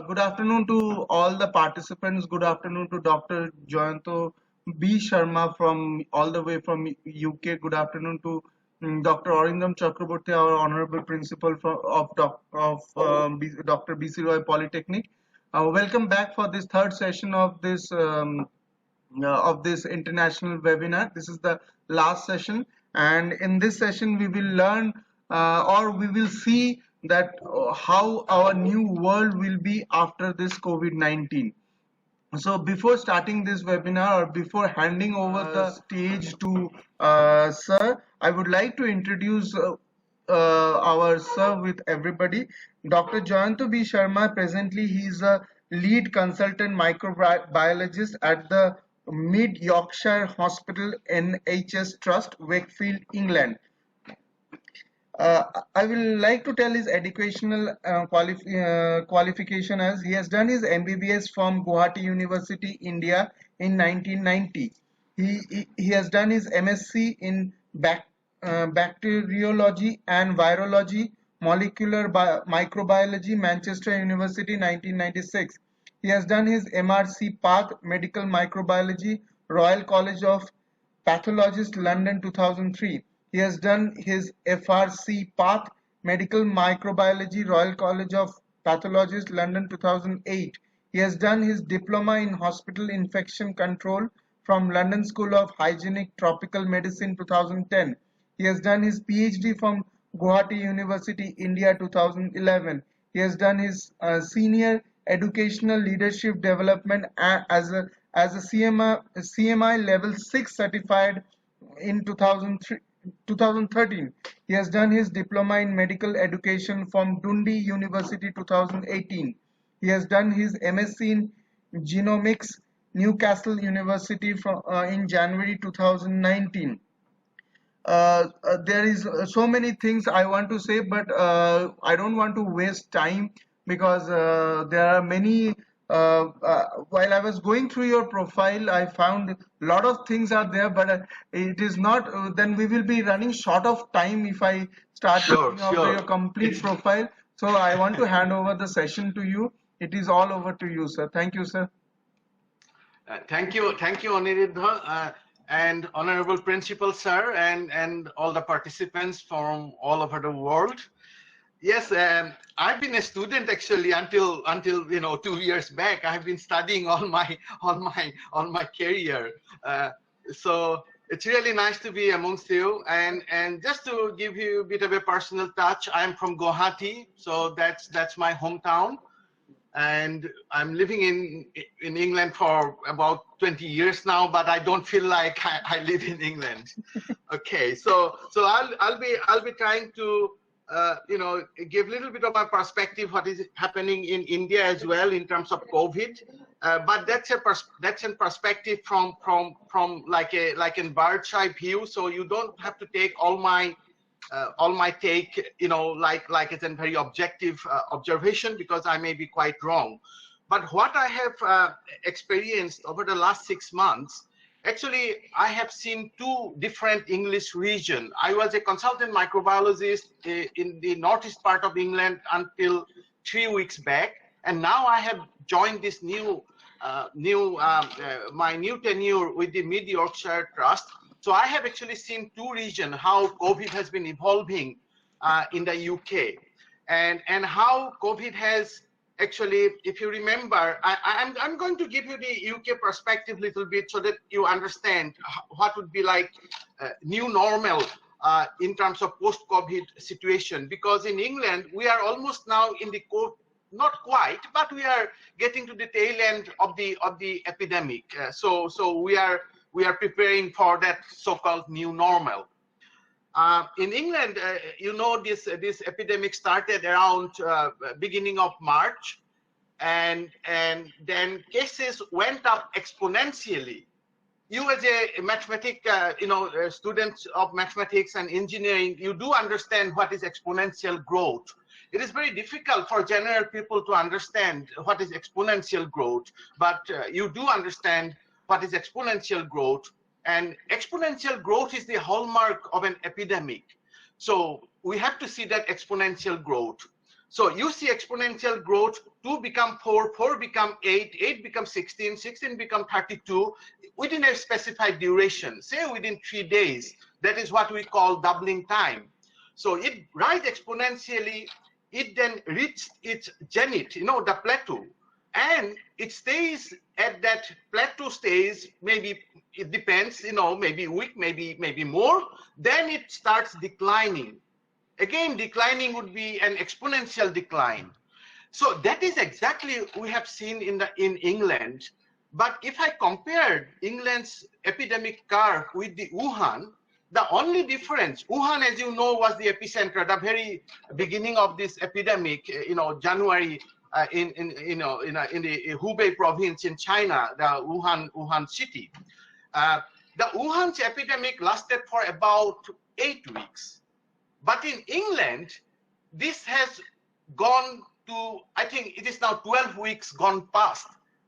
Good afternoon to all the participants. Good afternoon to Dr. Jayanto B. Sharma from all the way from UK. Good afternoon to Dr. Orindam Chakraborty, our Honorable Principal of Dr. B.C. Roy Polytechnic. Welcome back for this third session of this international webinar. This is the last session, and in this session we will learn or we will see that how our new world will be after this COVID-19. So before starting this webinar or before handing over the stage to sir, I would like to introduce our sir with everybody. Dr. Jayanto B. Sharma, presently he is a lead consultant microbiologist at the Mid Yorkshire Hospital NHS Trust, Wakefield, England. I will like to tell his educational qualification as he has done his MBBS from Guwahati University, India in 1990. He has done his MSc in bacteriology and virology, molecular microbiology, Manchester University, 1996. He has done his MRC Path, medical microbiology, Royal College of Pathologists, London, 2003. He has done his FRC Path, medical microbiology, Royal College of Pathologists, London, 2008. He has done his diploma in hospital infection control from London School of Hygienic Tropical Medicine, 2010. He has done his PhD from Guwahati University, India, 2011. He has done his senior educational leadership development as a CMI level 6 certified in 2013. He has done his diploma in medical education from Dundee University, 2018. He has done his MSc in genomics, Newcastle University in January 2019. There is so many things I want to say, but I don't want to waste time because there are many. While I was going through your profile, I found a lot of things are there, but it is not. Then we will be running short of time if I start talking about your complete profile. So I want to hand over the session to you. It is all over to you, sir. Thank you, sir. Thank you, Aniruddha, and Honorable Principal, sir, and all the participants from all over the world. Yes, I've been a student actually until 2 years back. I've been studying all my career. So it's really nice to be amongst you. And just to give you a bit of a personal touch, I'm from Guwahati, so that's my hometown. And I'm living in England for about 20 years now, but I don't feel like I live in England. Okay, so I'll be trying to give a little bit of my perspective what is happening in India as well in terms of COVID, but that's a perspective from like a bird's eye view. So you don't have to take all my take like it's a very objective observation, because I may be quite wrong. But what I have experienced over the last 6 months. Actually, I have seen two different English regions. I was a consultant microbiologist in the northeast part of England until 3 weeks back, and now I have joined this my new tenure with the Mid Yorkshire Trust. So I have actually seen two regions, how COVID has been evolving in the UK, and how COVID has. Actually, if you remember, I'm going to give you the UK perspective a little bit so that you understand what would be like new normal in terms of post-COVID situation. Because in England, we are almost now in the not quite, but we are getting to the tail end of the epidemic. So we are preparing for that so-called new normal. In England, this epidemic started around beginning of March, and then cases went up exponentially. You as a student of mathematics and engineering, you do understand what is exponential growth. It is very difficult for general people to understand what is exponential growth, but you do understand what is exponential growth. And exponential growth is the hallmark of an epidemic. So we have to see that exponential growth. So you see exponential growth, 2 become 4, 4 become 8, 8 become 16, 16 become 32 within a specified duration, say within 3 days. That is what we call doubling time. So it rise exponentially, it then reached its zenith, the plateau, and it stays at that plateau stage, maybe it depends, maybe a week, maybe more, then it starts declining. Again, declining would be an exponential decline. So that is exactly we have seen in England. But if I compared England's epidemic curve with the Wuhan, the only difference, Wuhan, as you know, was the epicenter, the very beginning of this epidemic, January, in the Hubei province in China, the Wuhan city. The Wuhan's epidemic lasted for about 8 weeks. But in England, this has gone to, I think it is now 12 weeks gone past.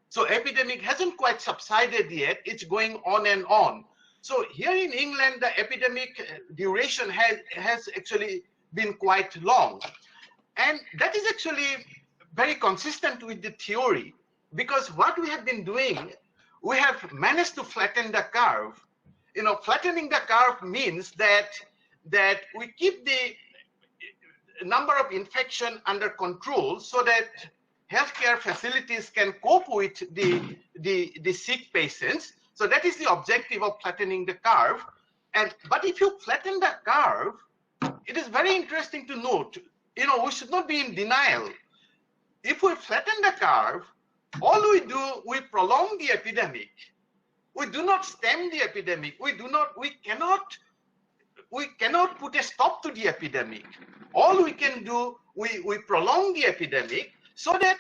So epidemic hasn't quite subsided yet. It's going on and on. So here in England, the epidemic duration has actually been quite long. And that is actually very consistent with the theory, because what we have been doing, we have managed to flatten the curve. Flattening the curve means that we keep the number of infection under control so that healthcare facilities can cope with the sick patients. So that is the objective of flattening the curve. But if you flatten the curve, it is very interesting to note, we should not be in denial. If we flatten the curve, all we do, we prolong the epidemic. We do not stem the epidemic. We cannot put a stop to the epidemic. All we can do, we prolong the epidemic so that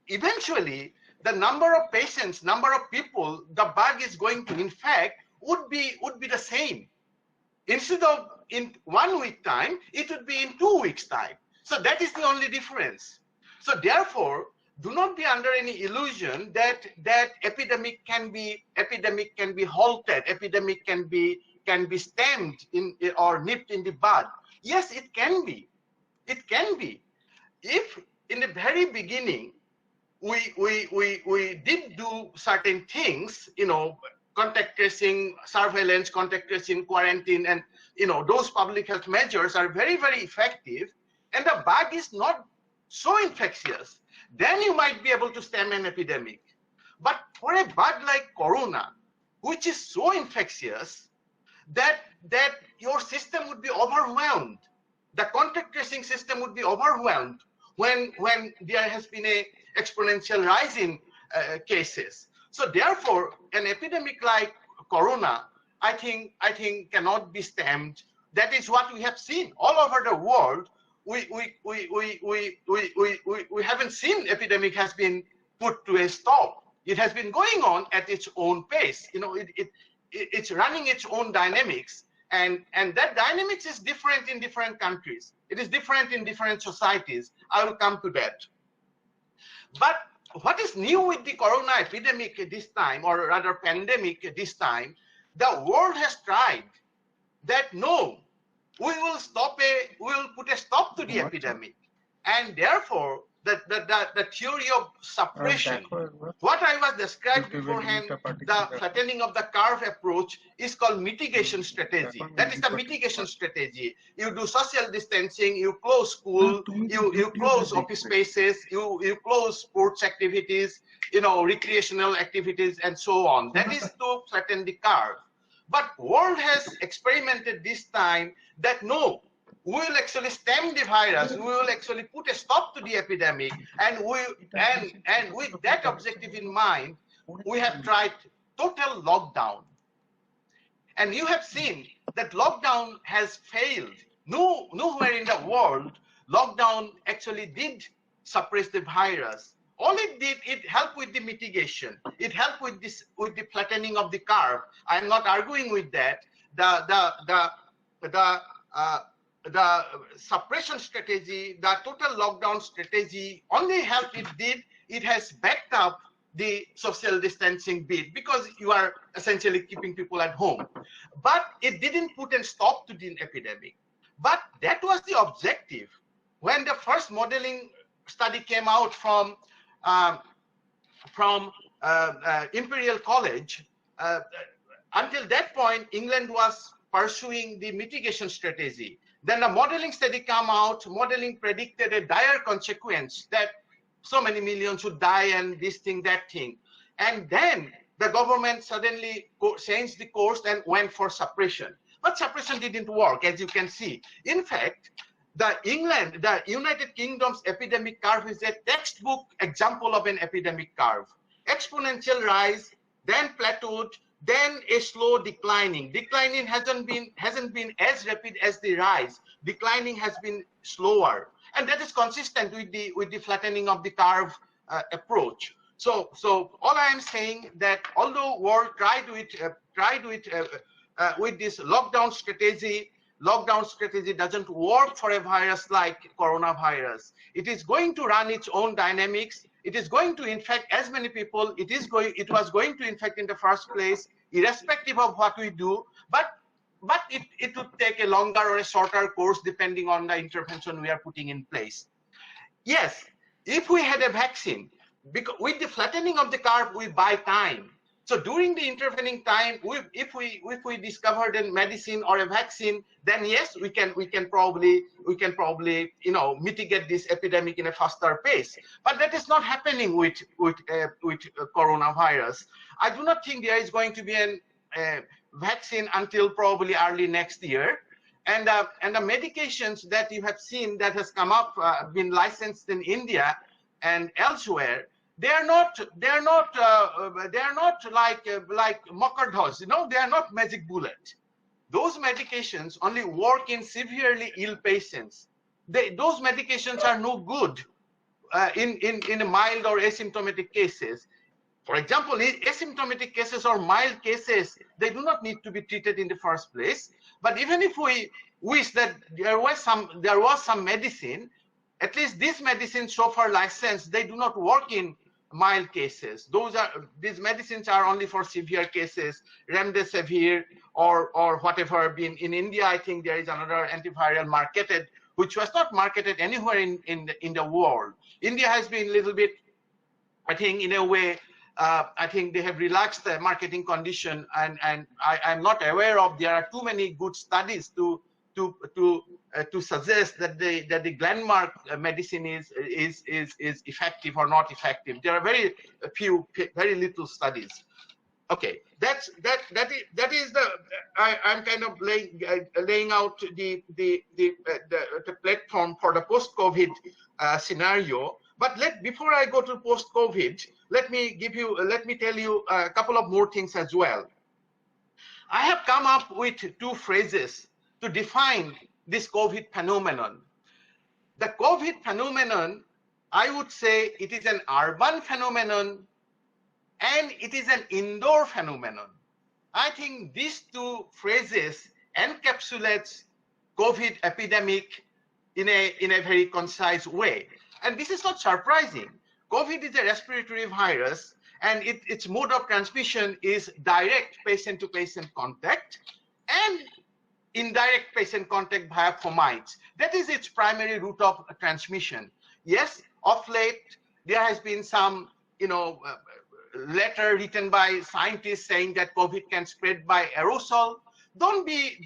eventually the number of patients, number of people the bug is going to infect would be the same. Instead of in 1 week time, it would be in 2 weeks time. So that is the only difference. So therefore, do not be under any illusion that epidemic can be halted, epidemic can be stemmed or nipped in the bud. Yes, it can be. It can be. If in the very beginning we did do certain things, contact tracing, surveillance, contact tracing, quarantine, and those public health measures are very, very effective, and the bug is not so infectious, then you might be able to stem an epidemic. But for a bug like corona, which is so infectious that your system would be overwhelmed, the contact tracing system would be overwhelmed when there has been a exponential rise in cases. So therefore, an epidemic like corona, I think cannot be stemmed. That is what we have seen all over the world. We haven't seen epidemic has been put to a stop. It has been going on at its own pace. It's running its own dynamics, and that dynamics is different in different countries. It is different in different societies. I will come to that. But what is new with the corona epidemic this time, or rather pandemic this time, the world has tried that no, we will put a stop to the epidemic, and therefore the theory of suppression, what I was described beforehand, the flattening of the curve approach is called mitigation strategy. That is the mitigation strategy. You do social distancing, you close school, you close office spaces, you close sports activities, recreational activities, and so on. That is to flatten the curve. But world has experimented this time that no, we will actually stem the virus, we will actually put a stop to the epidemic, and with that objective in mind, we have tried total lockdown. And you have seen that lockdown has failed. Nowhere in the world, lockdown actually did suppress the virus. All it did, it helped with the mitigation. It helped with the flattening of the curve. I'm not arguing with that. The suppression strategy, the total lockdown strategy, only help it did, it has backed up the social distancing bit, because you are essentially keeping people at home. But it didn't put a stop to the epidemic. But that was the objective. when the first modeling study came out from Imperial College, until that point, England was pursuing the mitigation strategy. Then a modeling study came out, modeling predicted a dire consequence that so many millions would die and this thing, that thing. And then the government suddenly changed the course and went for suppression. But suppression didn't work, as you can see. In fact, the United Kingdom's epidemic curve is a textbook example of an epidemic curve. Exponential rise, then plateaued, then a slow declining. Declining hasn't been as rapid as the rise. Declining has been slower, and that is consistent with the flattening of the curve approach. So all I am saying that although world tried with this lockdown strategy doesn't work for a virus like coronavirus. It is going to run its own dynamics. It is going to infect as many people. It was going to infect in the first place, irrespective of what we do. But it would take a longer or a shorter course depending on the intervention we are putting in place. Yes, if we had a vaccine, because with the flattening of the curve, we buy time. So during the intervening time, if we discovered a medicine or a vaccine, then yes, we can probably mitigate this epidemic in a faster pace. But that is not happening with coronavirus. I do not think there is going to be a vaccine until probably early next year. And the medications that you have seen that has come up, been licensed in India and elsewhere, they are not like Mokardhos, they are not magic bullet. Those medications only work in severely ill patients. Those medications are no good in mild or asymptomatic cases. For example, in asymptomatic cases or mild cases, they do not need to be treated in the first place. But even if we wish that there was some medicine, at least these medicines so far licensed, they do not work in mild cases. These medicines are only for severe cases, remdesivir or whatever. In India, I think there is another antiviral marketed, which was not marketed anywhere in the world. India has been a little bit, I think, in a way, I think they have relaxed the marketing condition, and I'm not aware of there are too many good studies to suggest that the Glenmark medicine is effective or not effective. There are very little studies. Okay, that is the I'm kind of laying out the platform for the post-COVID scenario. But before I go to post-COVID, let me tell you a couple of more things as well. I have come up with two phrases to define this COVID phenomenon. The COVID phenomenon, I would say it is an urban phenomenon and it is an indoor phenomenon. I think these two phrases encapsulates COVID epidemic in a very concise way. And this is not surprising. COVID is a respiratory virus, and its mode of transmission is direct patient-to-patient contact and indirect patient contact via fomites. That is its primary route of transmission. Yes, of late, there has been some, letter written by scientists saying that COVID can spread by aerosol. Don't be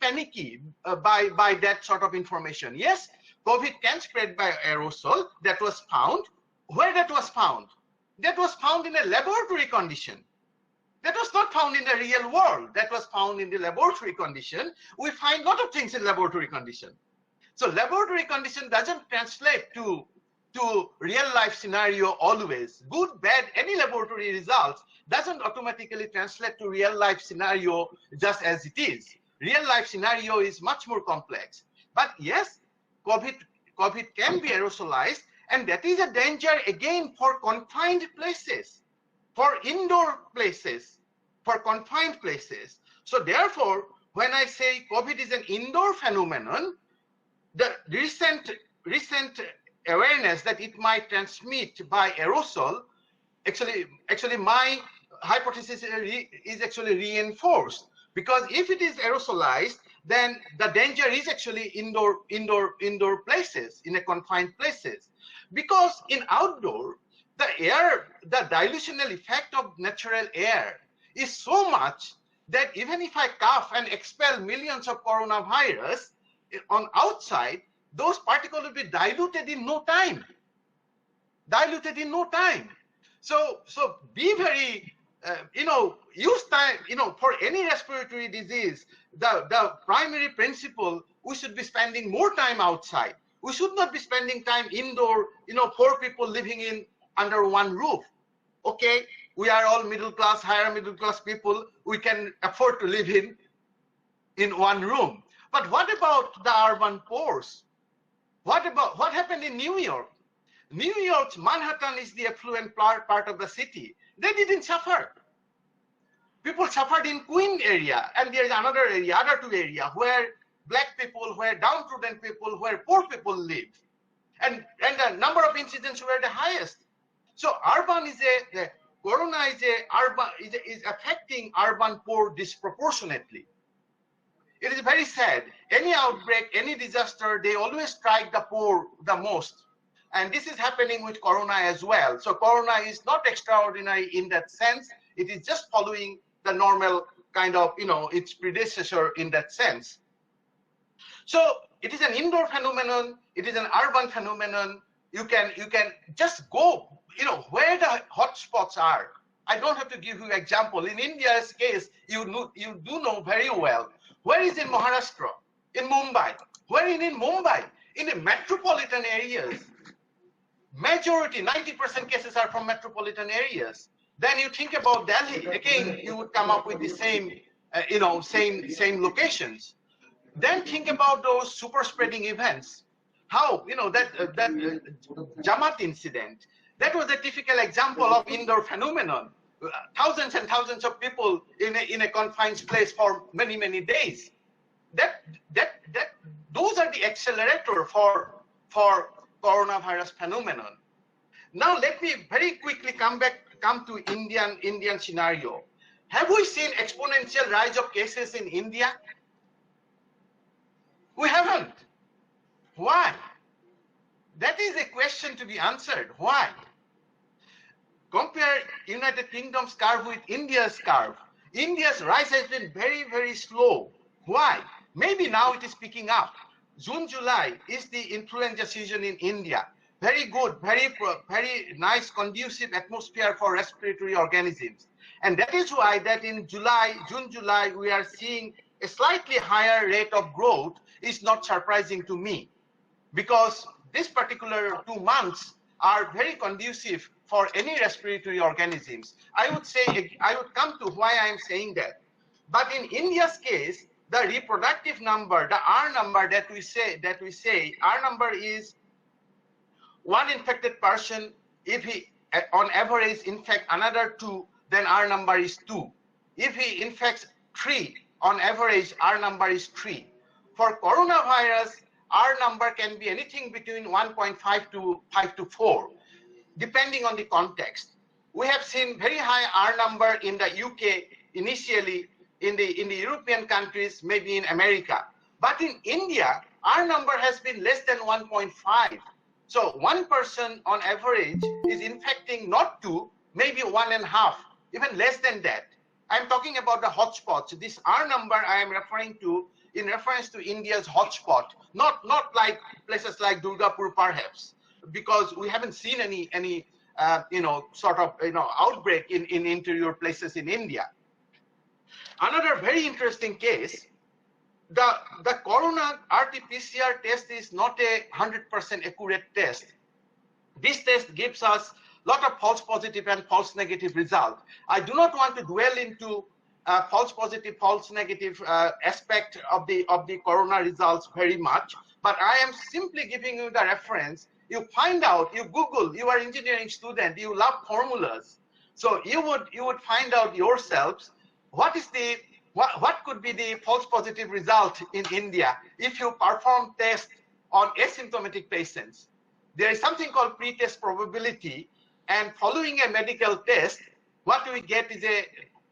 panicky by that sort of information. Yes, COVID can spread by aerosol. That was found. Where that was found? That was found in a laboratory condition. That was not found in the real world. That was found in the laboratory condition. We find a lot of things in laboratory condition. So laboratory condition doesn't translate to real life scenario always. Good, bad, any laboratory results doesn't automatically translate to real life scenario just as it is. Real life scenario is much more complex. But yes, COVID can be aerosolized, and that is a danger again for confined places, for indoor places, for confined places. So therefore, when I say COVID is an indoor phenomenon, the recent awareness that it might transmit by aerosol, actually my hypothesis is actually reinforced, because if it is aerosolized, then the danger is actually indoor places, in a confined places. Because in outdoor, the dilutional effect of natural air is so much that even if I cough and expel millions of coronavirus on outside, those particles will be diluted in no time. Diluted in no time. So be very, use time, for any respiratory disease, the primary principle, we should be spending more time outside. We should not be spending time indoor, 4 people living under one roof. Okay, we are all middle class, higher middle class people. We can afford to live in one room. But what about the urban pores? What happened in New York? New York's Manhattan is the affluent part of the city. They didn't suffer. People suffered in Queen area, and there is another area, other 2 areas where black people, where downtrodden people, where poor people live, and the number of incidents were the highest. So corona is affecting urban poor disproportionately. It is very sad. Any outbreak, any disaster, they always strike the poor the most. And this is happening with corona as well. So corona is not extraordinary in that sense. It is just following the normal kind of, its predecessor in that sense. So it is an indoor phenomenon. It is an urban phenomenon. You can just go, where the hotspots are. I don't have to give you example. In India's case, you do know very well. Where is in Maharashtra? In Mumbai. Where in Mumbai? In the metropolitan areas. Majority, 90% cases are from metropolitan areas. Then you think about Delhi, again, you would come up with the same, same locations. Then think about those super spreading events. How, that Jamaat incident, that was a typical example of indoor phenomenon. Thousands and thousands of people in a confined place for many, many days. Those are the accelerator for coronavirus phenomenon. Now let me very quickly come to Indian scenario. Have we seen exponential rise of cases in India? We haven't. Why? That is a question to be answered. Why? Compare United Kingdom's curve with India's curve. India's rise has been very, very slow. Why? Maybe now it is picking up. June, July is the influenza season in India. Very good, very nice, conducive atmosphere for respiratory organisms. And that is why that in June, July, we are seeing a slightly higher rate of growth is not surprising to me. Because this particular 2 months are very conducive for any respiratory organisms. I would come to why I am saying that. But in India's case, the reproductive number, the R number that we say, R number is 1 infected person. If he on average infect another 2, then R number is 2. If he infects 3, on average R number is 3. For coronavirus, R number can be anything between 1.5 to 5 to 4, depending on the context. We have seen very high R number in the UK initially, in the European countries, maybe in America. But in India, R number has been less than 1.5. So 1 person on average is infecting not 2, maybe 1.5, even less than that. I'm talking about the hotspots. This R number I am referring to in reference to India's hotspot, not like places like Durgapur perhaps, because we haven't seen any outbreak in interior places in India. Another very interesting case, the corona RT-PCR test is not a 100% accurate test. This test gives us a lot of false positive and false negative result. I do not want to dwell into false positive, false negative aspect of the corona results very much, but I am simply giving you the reference. You find out, you Google, you are engineering student, you love formulas, so you would find out yourselves what could be the false positive result in India if you perform tests on asymptomatic patients. There is something called pre-test probability, and following a medical test, what we get is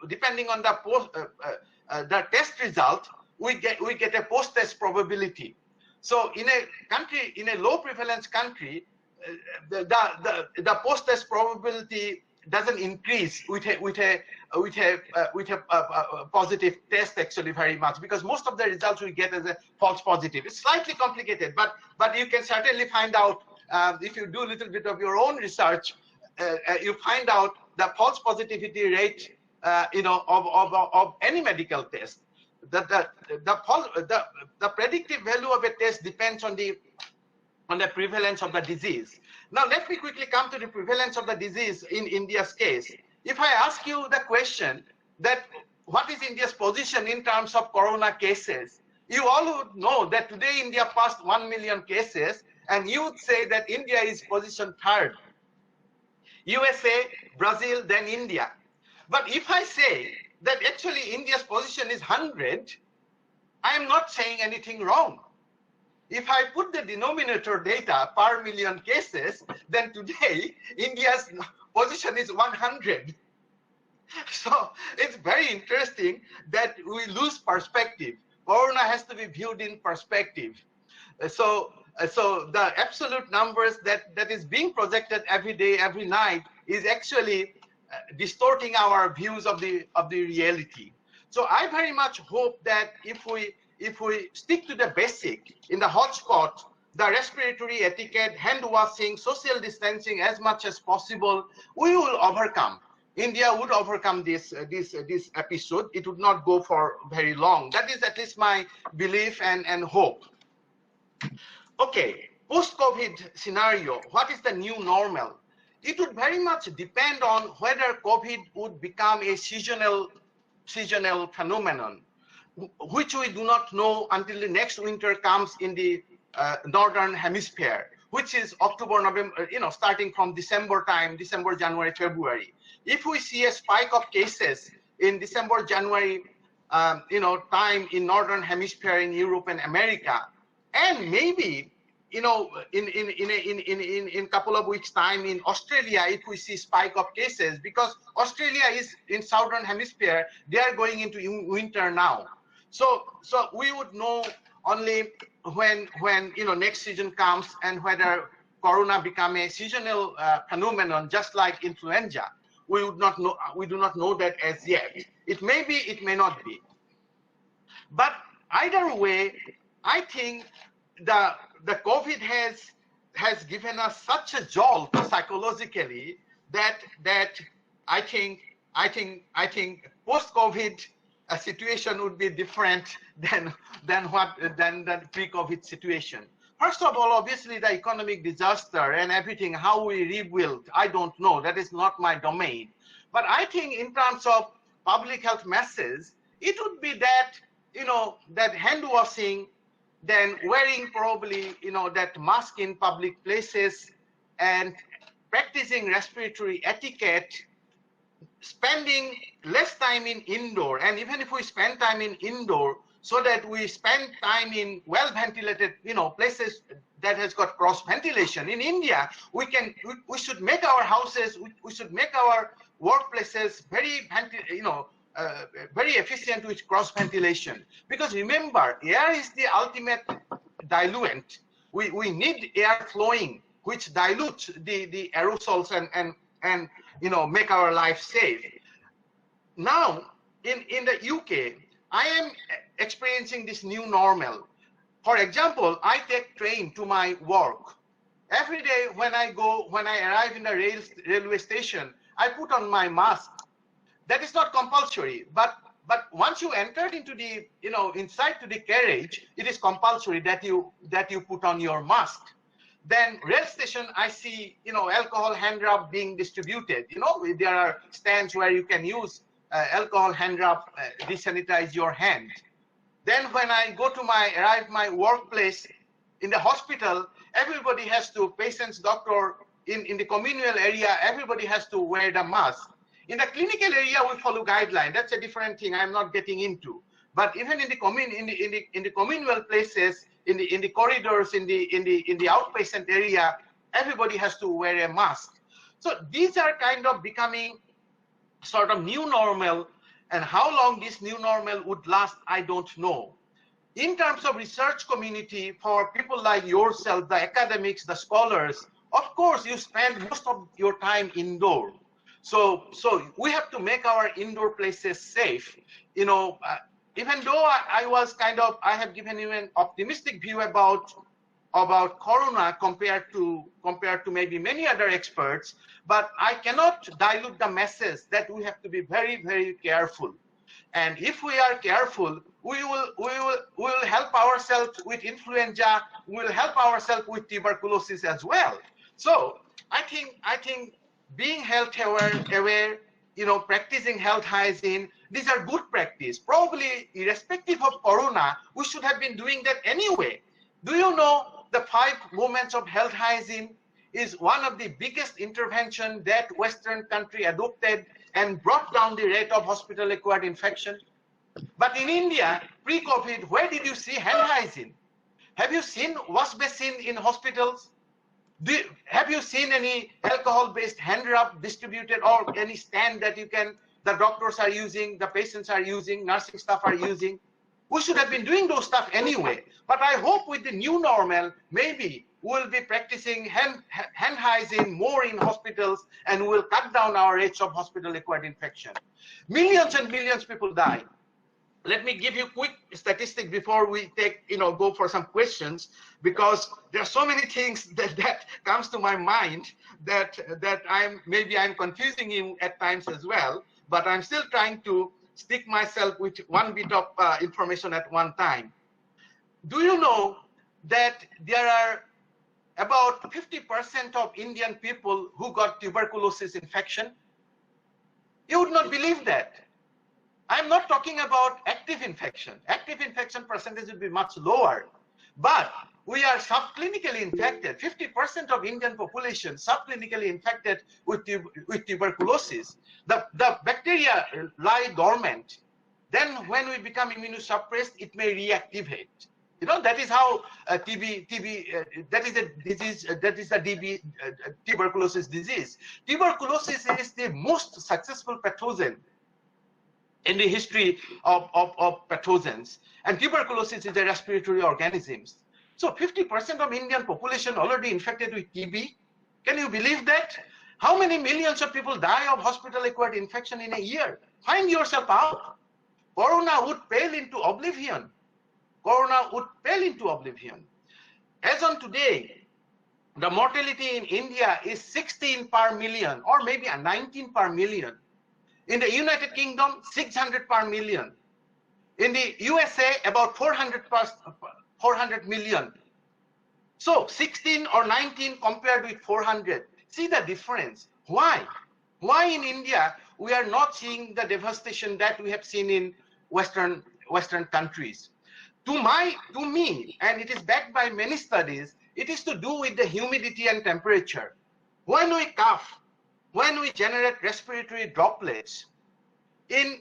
depending on the test result, we get a post-test probability. So in a country, in a low prevalence country, the post-test probability doesn't increase with a positive test actually very much, because most of the results we get as a false positive. It's slightly complicated, but you can certainly find out if you do a little bit of your own research. You find out the false positivity rate, of any medical test. The predictive value of a test depends on the prevalence of the disease. Now let me quickly come to the prevalence of the disease in India's case. If I ask you the question that what is India's position in terms of corona cases, you all would know that today India passed 1 million cases, and you would say that India is positioned third. USA, Brazil, then India. But if I say that actually India's position is 100, I am not saying anything wrong. If I put the denominator data per million cases, then today India's position is 100. So it's very interesting that we lose perspective. Corona has to be viewed in perspective. So the absolute numbers that is being projected every day, every night, is actually distorting our views of the reality. So I very much hope that if we stick to the basic in the hotspot, the respiratory etiquette, hand washing, social distancing as much as possible, we will overcome. India would overcome this episode. It would not go for very long. That is at least my belief and hope. Okay, post-COVID scenario, what is the new normal? It would very much depend on whether COVID would become a seasonal phenomenon, which we do not know until the next winter comes in the northern hemisphere, which is October, November, starting from December time, December, January, February. If we see a spike of cases in December, January, time in northern hemisphere in Europe and America, and maybe in a couple of weeks time in Australia, if we see spike of cases, because Australia is in southern hemisphere, they are going into winter now. So we would know only when next season comes, and whether corona become a seasonal phenomenon, just like influenza. We would not know. We do not know that as yet. It may be, it may not be. But either way, I think the COVID has given us such a jolt psychologically that I think post-COVID situation would be different than the pre-COVID situation. First of all, obviously the economic disaster and everything, how we rebuild, I don't know. That is not my domain. But I think in terms of public health messages, it would be that that hand washing, then wearing probably that mask in public places, and practicing respiratory etiquette, spending less time in indoor, and even if we spend time in indoor, so that we spend time in well ventilated places that has got cross ventilation. In India, we should make our houses, we should make our workplaces very very efficient with cross ventilation, because remember, air is the ultimate diluent. We need air flowing, which dilutes the aerosols and make our life safe. Now in the UK, I am experiencing this new normal. For example, I take train to my work. Every day when I arrive in the railway station, I put on my mask. That is not compulsory, but once you enter into the inside to the carriage, it is compulsory that you put on your mask. Then rail station, I see alcohol hand rub being distributed. There are stands where you can use alcohol hand rub, desanitize your hand. Then when I arrive my workplace, in the hospital, everybody has to, patients, doctor, in the communal area, everybody has to wear the mask. In the clinical area, we follow guideline. That's a different thing I'm not getting into. But even in the communal places, in the corridors, in the outpatient area, everybody has to wear a mask. So these are kind of becoming sort of new normal, and how long this new normal would last, I don't know. in terms of research community, for people like yourself, the academics, the scholars, of course, you spend most of your time indoor. So we have to make our indoor places safe. You know, even though I have given you an optimistic view about corona compared to maybe many other experts, but I cannot dilute the message that we have to be very, very careful. And if we are careful, we will help ourselves with influenza. We will help ourselves with tuberculosis as well. So I think being health aware, you know, practicing health hygiene, these are good practice. Probably irrespective of corona, we should have been doing that anyway. Do you know the 5 moments of health hygiene is one of the biggest intervention that Western country adopted and brought down the rate of hospital-acquired infection? But in India, pre-COVID, where did you see hand hygiene? Have you seen wash basin in hospitals? Have you seen any alcohol-based hand rub distributed, or any stand that the doctors are using, the patients are using, nursing staff are using? We should have been doing those stuff anyway. But I hope with the new normal, maybe we'll be practicing hand hygiene more in hospitals, and we'll cut down our rates of hospital-acquired infection. Millions and millions of people die. Let me give you a quick statistic before we go for some questions, because there are so many things that comes to my mind that I'm confusing you at times as well, but I'm still trying to stick myself with one bit of information at one time. Do you know that there are about 50% of Indian people who got tuberculosis infection? You would not believe that. I'm not talking about active infection. Active infection percentage would be much lower, but we are subclinically infected. 50% of Indian population subclinically infected with tuberculosis. The bacteria lie dormant. Then when we become immunosuppressed, it may reactivate. You know, that is how TB, that is a disease, that is the tuberculosis disease. Tuberculosis is the most successful pathogen in the history of pathogens. And tuberculosis is a respiratory organism. So 50% of Indian population already infected with TB. Can you believe that? How many millions of people die of hospital-acquired infection in a year? Find yourself out. Corona would pale into oblivion. Corona would pale into oblivion. As on today, the mortality in India is 16 per million, or maybe 19 per million. In the United Kingdom, 600 per million. In the USA, about 400 million. So 16 or 19 compared with 400. See the difference. Why? Why in India we are not seeing the devastation that we have seen in Western countries? To me, and it is backed by many studies, it is to do with the humidity and temperature. When we cough, when we generate respiratory droplets, in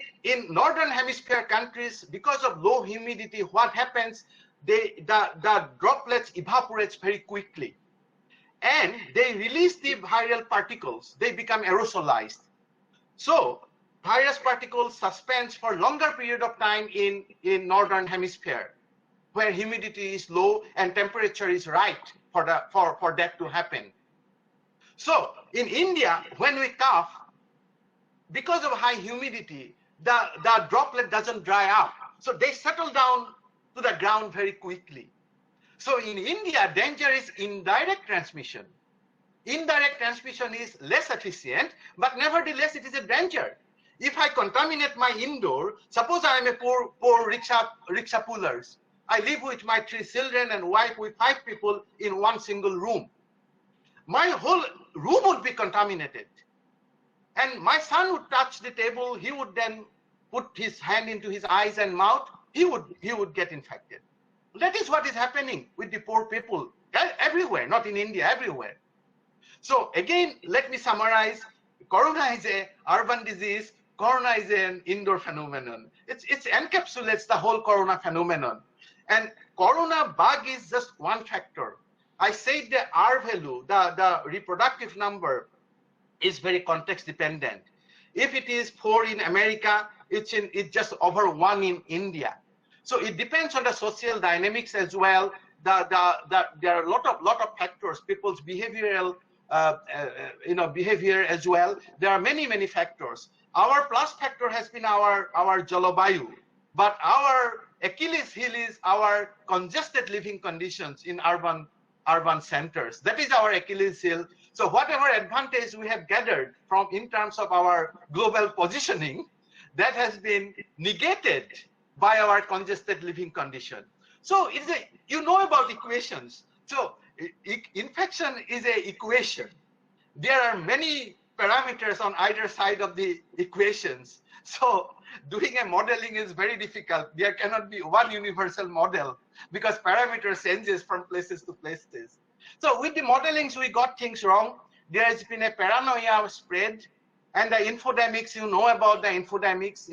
northern hemisphere countries, because of low humidity, what happens? The droplets evaporates very quickly, and they release the viral particles. They become aerosolized. So virus particles suspends for longer period of time in northern hemisphere, where humidity is low and temperature is right for that to happen. So in India, when we cough, because of high humidity, the droplet doesn't dry up. So they settle down to the ground very quickly. So in India, danger is indirect transmission. Indirect transmission is less efficient, but nevertheless, it is a danger. If I contaminate my indoor, suppose I am a poor rickshaw pullers. I live with my 3 children and wife with 5 people in one single room. My whole room would be contaminated. And my son would touch the table. He would then put his hand into his eyes and mouth. He would get infected. That is what is happening with the poor people everywhere, not in India, everywhere. So again, let me summarize. Corona is an urban disease. Corona is an indoor phenomenon. It encapsulates the whole corona phenomenon. And corona bug is just one factor. I said the R value, the reproductive number, is very context dependent. If it is 4 in America, it's just over 1 in India. So it depends on the social dynamics as well. There are a lot of factors, people's behavioral, behavior as well. There are many factors. Our plus factor has been our jalabayu, but our Achilles heel is our congested living conditions in urban centers. That is our Achilles heel. So whatever advantage we have gathered from in terms of our global positioning, that has been negated by our congested living condition. So it's you know about equations. So infection is an equation. There are many parameters on either side of the equations. So doing a modeling is very difficult. There cannot be one universal model because parameters changes from places to places. So with the modelings, we got things wrong. There has been a paranoia spread, and the infodemics, you know about the infodemics.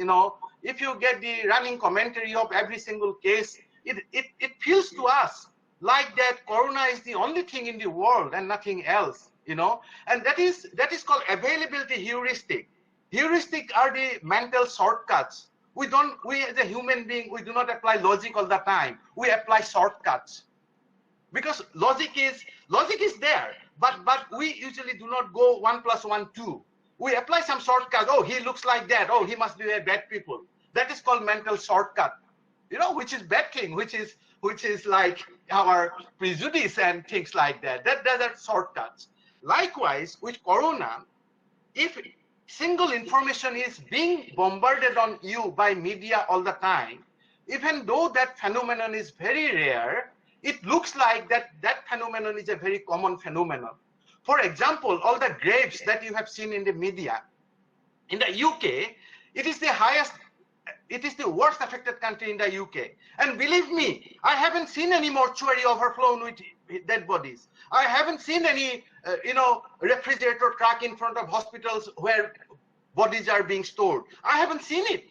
If you get the running commentary of every single case, it feels to us like that corona is the only thing in the world and nothing else, and that is called availability heuristic. Heuristic are the mental shortcuts. We as a human being, we do not apply logic all the time. We apply shortcuts because logic is there, but we usually do not go 1 + 1 2. We apply some shortcut. Oh, he looks like that. Oh, he must be a bad people. That is called mental shortcut, which is bad thing, which is like our prejudice and things like that. That are shortcuts. Likewise, with corona, if single information is being bombarded on you by media all the time, even though that phenomenon is very rare, it looks like that phenomenon is a very common phenomenon. For example, all the graves that you have seen in the media, in the UK, it is the worst affected country in the UK. And believe me, I haven't seen any mortuary overflown with dead bodies. I haven't seen any, refrigerator truck in front of hospitals where bodies are being stored. I haven't seen it.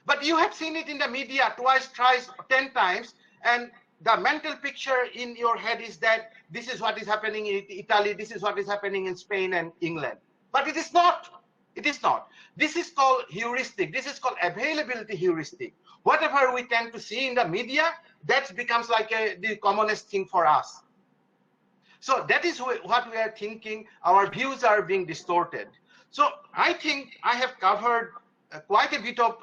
But you have seen it in the media twice, thrice, 10 times, and the mental picture in your head is that this is what is happening in Italy, this is what is happening in Spain and England. But it is not. It is not. This is called heuristic. This is called availability heuristic. Whatever we tend to see in the media, that becomes like the commonest thing for us. So that is what we are thinking. Our views are being distorted. So I think I have covered quite a bit of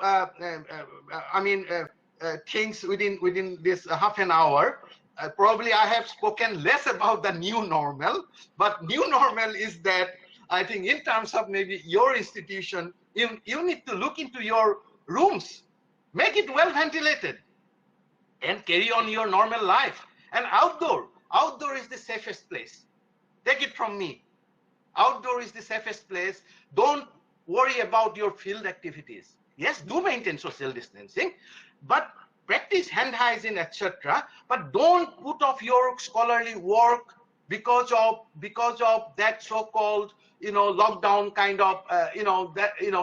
things within this half an hour. Probably I have spoken less about the new normal, but new normal is that I think in terms of maybe your institution, you need to look into your rooms, make it well ventilated, and carry on your normal life. And outdoor is the safest place. Take it from me. Outdoor is the safest place. Don't worry about your field activities. Yes, do maintain social distancing, but practice hand hygiene, etc. But don't put off your scholarly work because of that so-called lockdown kind of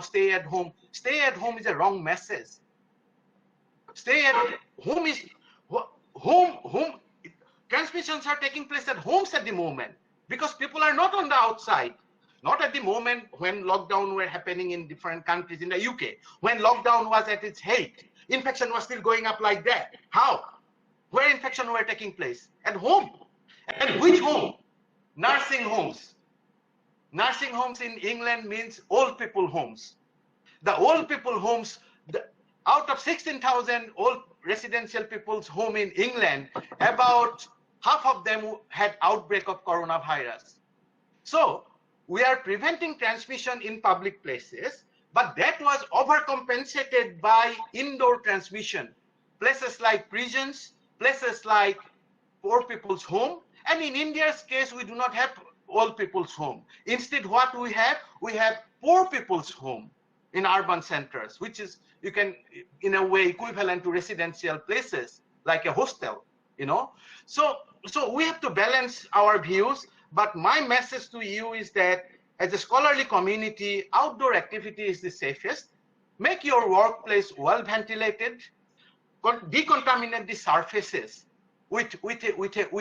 stay at home. Stay at home is a wrong message. Stay at home is home. Transmissions are taking place at homes at the moment because people are not on the outside. Not at the moment when lockdown were happening in different countries in the UK. When lockdown was at its height, infection was still going up like that. How? Where infection were taking place? At home. And which home? Nursing homes. Nursing homes in England means old people homes. The old people homes, out of 16,000 old residential people's home in England, about half of them had outbreak of coronavirus. So we are preventing transmission in public places, but that was overcompensated by indoor transmission. Places like prisons, places like poor people's home, and in India's case, we do not have old people's home. Instead, what we have poor people's home in urban centers, which is, you can, in a way, equivalent to residential places, like a hostel, So we have to balance our views, but my message to you is that as a scholarly community, outdoor activity is the safest. Make your workplace well ventilated, decontaminate the surfaces with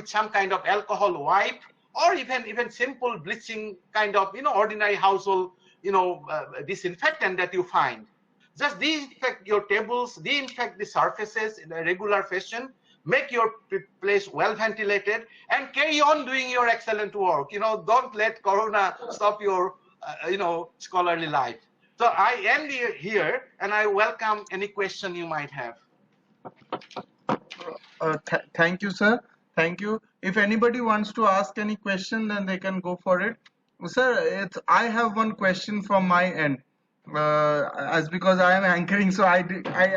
some kind of alcohol wipe, or even simple bleaching kind of ordinary household disinfectant that you find. Just disinfect your tables, disinfect the surfaces in a regular fashion, make your place well ventilated, and carry on doing your excellent work. Don't let Corona stop your, scholarly life. So I end here, and I welcome any question you might have. Thank you, sir. Thank you. If anybody wants to ask any question, then they can go for it. Sir, I have one question from my end. As because I am anchoring, so I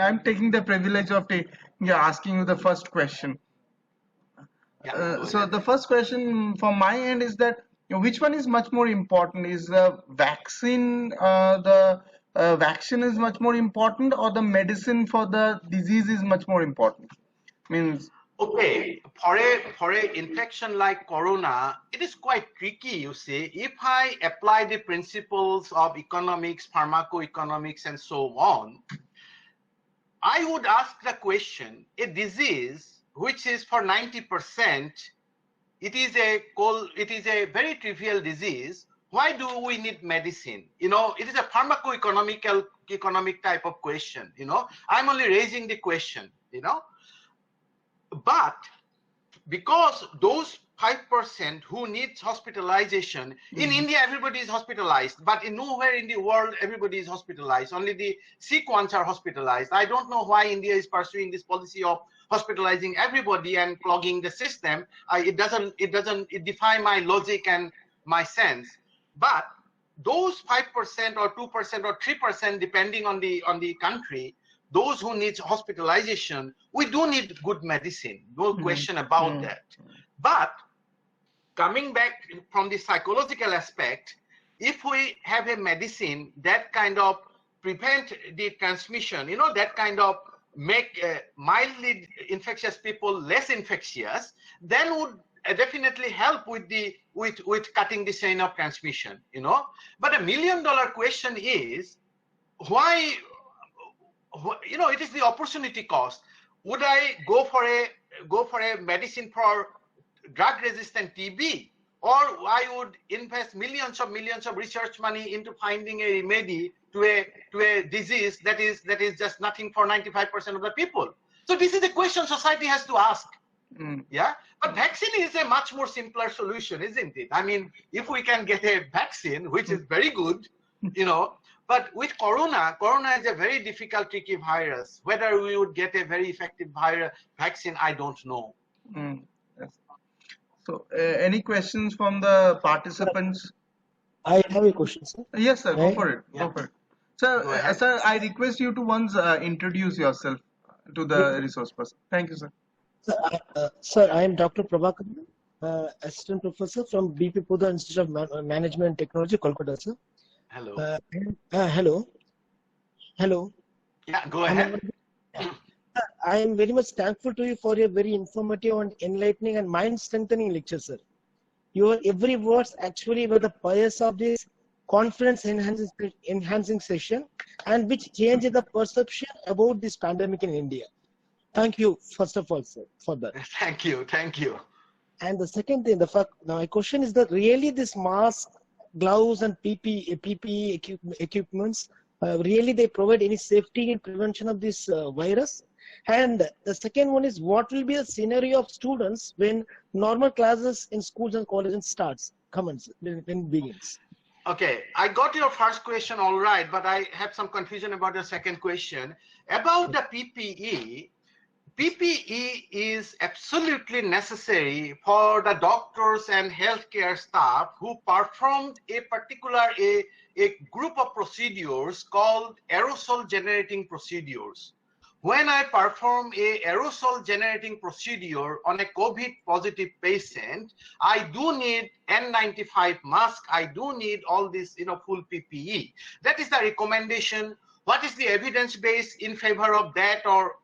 am taking the privilege of asking you the first question. So the first question from my end is that which one is much more important? Is the vaccine vaccine is much more important, or the medicine for the disease is much more important? Means okay, for a infection like Corona, it is quite tricky, you see. If I apply the principles of economics, pharmacoeconomics, and so on, I would ask the question: a disease which is for 90%, it is a very trivial disease. Why do we need medicine? It is a economic type of question. I'm only raising the question. But because those 5% who needs hospitalization, in India everybody is hospitalized, but nowhere in the world everybody is hospitalized. Only the sick ones are hospitalized. I don't know why India is pursuing this policy of hospitalizing everybody and clogging the system. It defies my logic and my sense. But those 5% or 2% or 3%, depending on the country, those who need hospitalization, we do need good medicine, no question about that. But coming back from the psychological aspect, if we have a medicine that kind of prevent the transmission, that kind of make mildly infectious people less infectious, then would definitely help with cutting the chain of transmission. But $1 million question is why? It is the opportunity cost. Would I go for a medicine for drug-resistant TB, or I would invest millions of research money into finding a remedy to a disease that is just nothing for 95% of the people? So this is the question society has to ask. Yeah, but vaccine is a much more simpler solution, isn't it? I mean, if we can get a vaccine, which is very good, but with Corona is a very difficult, tricky virus. Whether we would get a very effective vaccine, I don't know. Yes. So, any questions from the participants? I have a question, sir. Yes, sir. Go for it. Yeah. Go for it. Sir, I request you to once introduce yourself to the resource person. Thank you, sir. Sir, I am Dr. Prabhakar, Assistant Professor from BP Pudha Institute of Management and Technology, Kolkata, sir. Hello. Hello. Yeah, go ahead. I am very much thankful to you for your very informative and enlightening and mind-strengthening lecture, sir. Your every words actually were the purpose of this confidence enhancing session, and which changed the perception about this pandemic in India. Thank you, first of all, sir, for that. Thank you. And the second thing, my question is that really this mask, gloves, and PPE equipments, really they provide any safety in prevention of this virus? And the second one is, what will be the scenario of students when normal classes in schools and colleges when it begins? Okay, I got your first question all right, but I have some confusion about your second question. About the PPE, PPE is absolutely necessary for the doctors and healthcare staff who performed a group of procedures called aerosol generating procedures. When I perform a aerosol generating procedure on a COVID positive patient, I do need N95 mask. I do need all this, full PPE. That is the recommendation. What is the evidence base in favor of that? Or,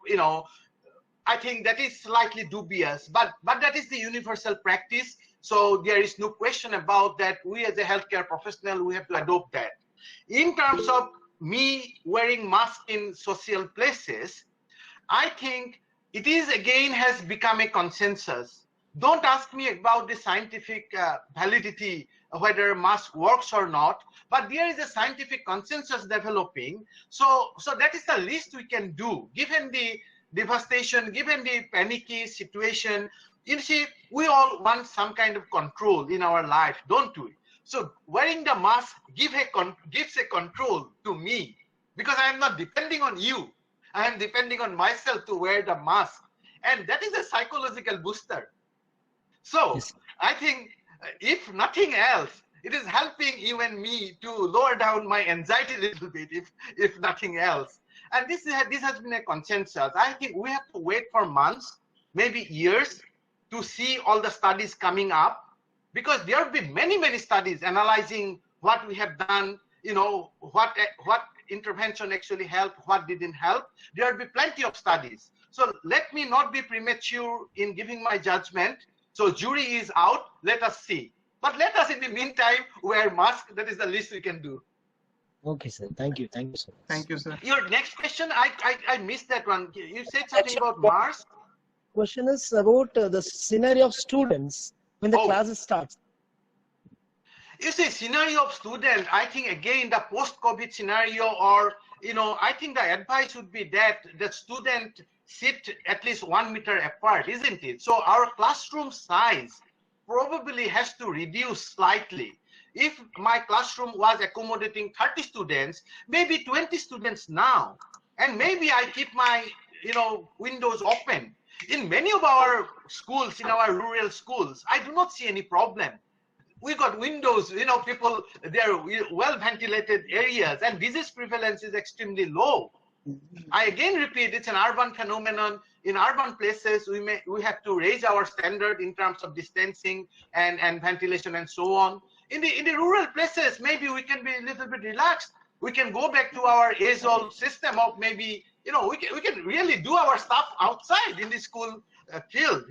I think that is slightly dubious, but that is the universal practice. So there is no question about that. We as a healthcare professional, we have to adopt that. In terms of me wearing mask in social places, I think it is again has become a consensus. Don't ask me about the scientific validity whether mask works or not, but there is a scientific consensus developing. So that is the least we can do, given the devastation, given the panicky situation. You see, we all want some kind of control in our life, don't we? So wearing the mask gives a control to me, because I am not depending on you. I am depending on myself to wear the mask. And that is a psychological booster. So Yes. I think if nothing else, it is helping you and me to lower down my anxiety a little bit, if nothing else. And this has been a consensus. I think we have to wait for months, maybe years, to see all the studies coming up, because there have been many studies analyzing what we have done, what intervention actually helped, what didn't help. There will be plenty of studies. So let me not be premature in giving my judgment. So jury is out, let us see. But let us in the meantime wear masks. That is the least we can do. Okay, sir. Thank you. Thank you so much. Thank you, sir. Your next question, I missed that one. You said something about Mars. Question is about the scenario of students when the classes starts. You see, scenario of student, I think again the post-COVID scenario, or I think the advice would be that the student sit at least 1 meter apart, isn't it? So our classroom size probably has to reduce slightly. If my classroom was accommodating 30 students, maybe 20 students now, and maybe I keep my windows open. In many of our schools, in our rural schools, I do not see any problem. We got windows, people, they're well ventilated areas, and disease prevalence is extremely low. I again repeat, it's an urban phenomenon. In urban places, we have to raise our standard in terms of distancing and ventilation and so on. In the rural places, maybe we can be a little bit relaxed. We can go back to our age-old system of maybe, we can really do our stuff outside in the school field,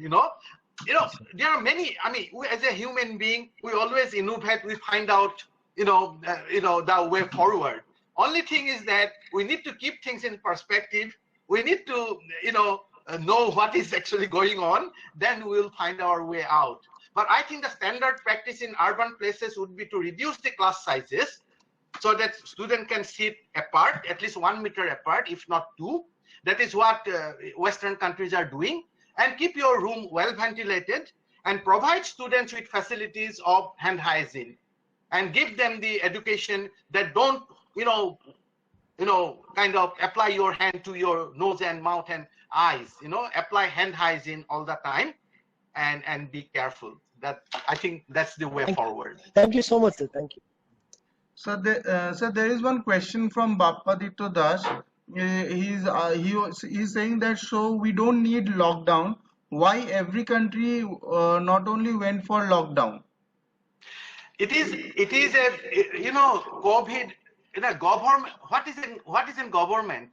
there are many, we, as a human being, we always innovate, we find out, the way forward. Only thing is that we need to keep things in perspective. We need to, know what is actually going on, then we'll find our way out. But I think the standard practice in urban places would be to reduce the class sizes so that students can sit apart, at least 1 meter apart, if not 2. That is what Western countries are doing. And keep your room well ventilated and provide students with facilities of hand hygiene and give them the education that don't, kind of apply your hand to your nose and mouth and eyes, apply hand hygiene all the time and be careful. That, I think that's the way forward. Thank you so much, sir. Thank you. So there is one question from Bappaditya Das. He's saying that, so we don't need lockdown. Why every country not only went for lockdown? It is a COVID in a government. What is in government?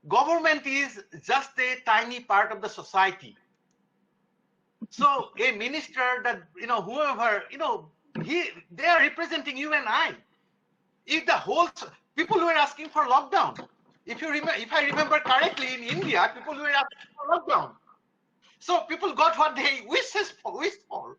Government is just a tiny part of the society. So a minister, that whoever, they are representing you and I. If the whole people were asking for lockdown. If I remember correctly, in India, people were asking for lockdown. So people got what they wished for.